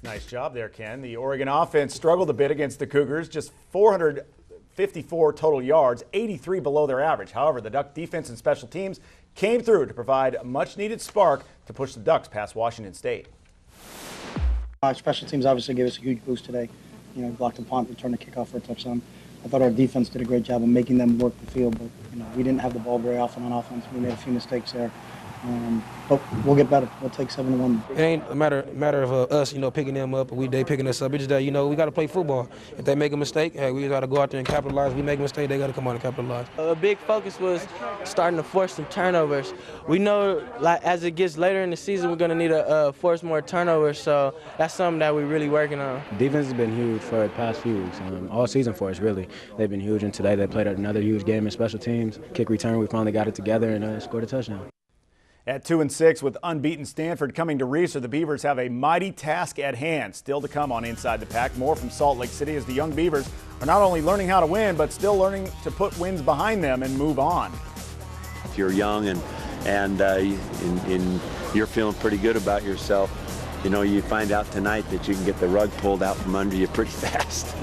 Nice job there, Ken. The Oregon offense struggled a bit against the Cougars, just 454 total yards, 83 below their average. However, the Duck defense and special teams came through to provide a much-needed spark to push the Ducks past Washington State. Special teams obviously gave us a huge boost today. You know, blocked a punt, returned a kickoff for a touchdown. I thought our defense did a great job of making them work the field, but we didn't have the ball very often on offense. We made a few mistakes there. But we'll get better. We'll take 7-1. It ain't a matter of us, picking them up, or they picking us up. It's just that, we got to play football. If they make a mistake, hey, we got to go out there and capitalize. We make a mistake, they got to come out and capitalize. A big focus was starting to force some turnovers. We know, as it gets later in the season, we're going to need to force more turnovers, so that's something that we're really working on. Defense has been huge for the past few weeks, all season for us, really. They've been huge, and today they played another huge game in special teams. Kick return, we finally got it together and scored a touchdown. At 2-6 with unbeaten Stanford coming to Reeser, the Beavers have a mighty task at hand. Still to come on Inside the Pac. More from Salt Lake City as the young Beavers are not only learning how to win, but still learning to put wins behind them and move on. If you're young and you're feeling pretty good about yourself, you find out tonight that you can get the rug pulled out from under you pretty fast.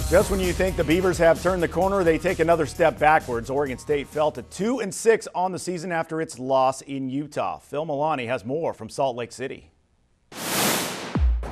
Just when you think the Beavers have turned the corner, they take another step backwards. Oregon State fell to 2-6 on the season after its loss in Utah. Phil Milani has more from Salt Lake City.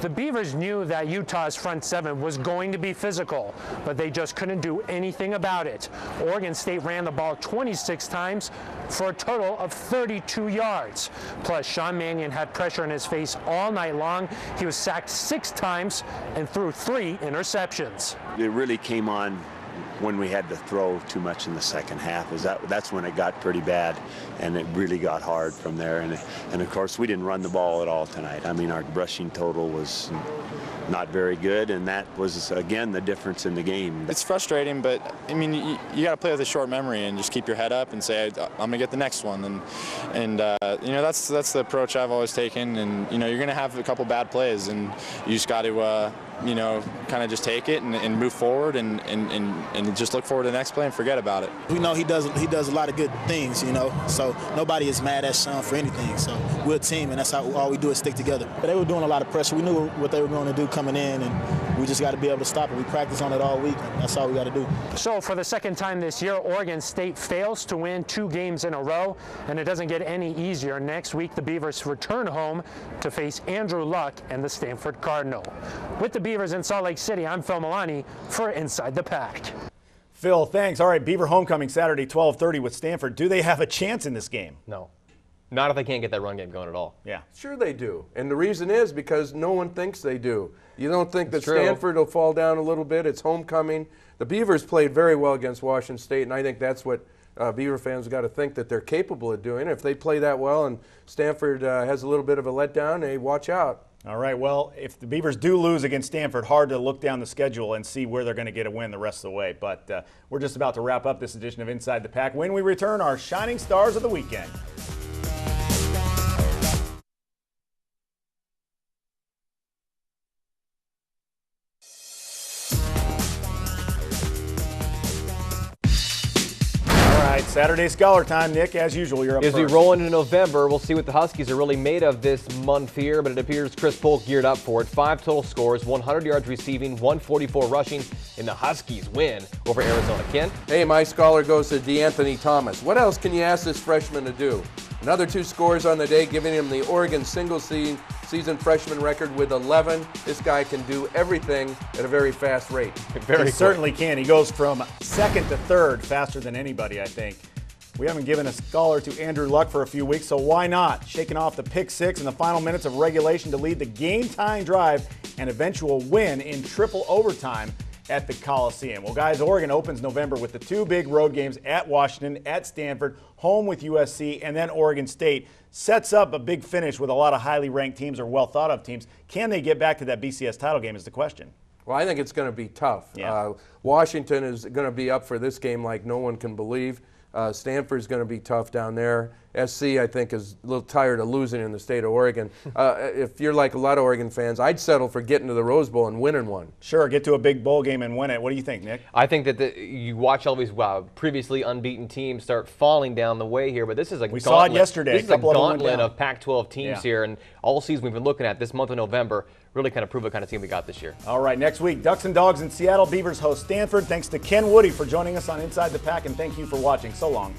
The Beavers knew that Utah's front seven was going to be physical, but they just couldn't do anything about it. Oregon State ran the ball 26 times for a total of 32 yards. Plus, Sean Mannion had pressure in his face all night long. He was sacked 6 times and threw 3 interceptions. It really came on when we had to throw too much in the second half. That's when it got pretty bad, and it really got hard from there. And of course, we didn't run the ball at all tonight. I mean, our rushing total was not very good, and that was, again, the difference in the game. It's frustrating, but I mean, you got to play with a short memory and just keep your head up and say, I'm going to get the next one. And that's the approach I've always taken. And you're going to have a couple bad plays, and you just got to kind of just take it and move forward and just look forward to the next play and forget about it. We know he does a lot of good things, so nobody is mad at Sean for anything. So we're a team, and that's how all we do is stick together. But they were doing a lot of pressure. We knew what they were going to do coming in, and we just got to be able to stop it. We practice on it all week, and that's all we got to do. So for the second time this year, Oregon State fails to win 2 games in a row, and it doesn't get any easier. Next week, the Beavers return home to face Andrew Luck and the Stanford Cardinal. With the Beavers in Salt Lake City, I'm Phil Milani for Inside the Pac. Phil, thanks. All right, Beaver homecoming Saturday, 12:30 with Stanford. Do they have a chance in this game? No. Not if they can't get that run game going at all. Yeah. Sure they do. And the reason is because no one thinks they do. You don't think that Stanford will fall down a little bit. It's homecoming. The Beavers played very well against Washington State, and I think that's what Beaver fans got to think that they're capable of doing. If they play that well and Stanford has a little bit of a letdown, hey, watch out. All right, well, if the Beavers do lose against Stanford, hard to look down the schedule and see where they're going to get a win the rest of the way. But we're just about to wrap up this edition of Inside the Pac. When we return, our shining stars of the weekend. Saturday Scholar Time. Nick, as usual, you're up As first. we roll into November, we'll see what the Huskies are really made of this month here, but it appears Chris Polk geared up for it. 5 total scores, 100 yards receiving, 144 rushing, in the Huskies win over Arizona. Ken? Hey, my scholar goes to DeAnthony Thomas. What else can you ask this freshman to do? Another 2 scores on the day, giving him the Oregon single-season freshman record with 11. This guy can do everything at a very fast rate. He certainly can. He goes from second to third faster than anybody, I think. We haven't given a scholar to Andrew Luck for a few weeks, so why not? Shaking off the pick 6 in the final minutes of regulation to lead the game-tying drive and eventual win in triple overtime at the Coliseum. Well, guys, Oregon opens November with the 2 big road games at Washington, at Stanford, home with USC, and then Oregon State. Sets up a big finish with a lot of highly ranked teams or well-thought-of teams. Can they get back to that BCS title game is the question. Well, I think it's going to be tough. Yeah. Washington is going to be up for this game like no one can believe. Stanford's going to be tough down there. SC, I think, is a little tired of losing in the state of Oregon. If you're like a lot of Oregon fans, I'd settle for getting to the Rose Bowl and winning one. Sure, get to a big bowl game and win it. What do you think, Nick? I think that you watch all these previously unbeaten teams start falling down the way here, but this is a we saw it yesterday. This is a gauntlet of Pac-12 teams here, and all season we've been looking at this month of November really kind of prove what kind of team we got this year. All right, next week, Ducks and Dogs in Seattle. Beavers host Stanford. Thanks to Ken Woody for joining us on Inside the Pac, and thank you for watching. So long.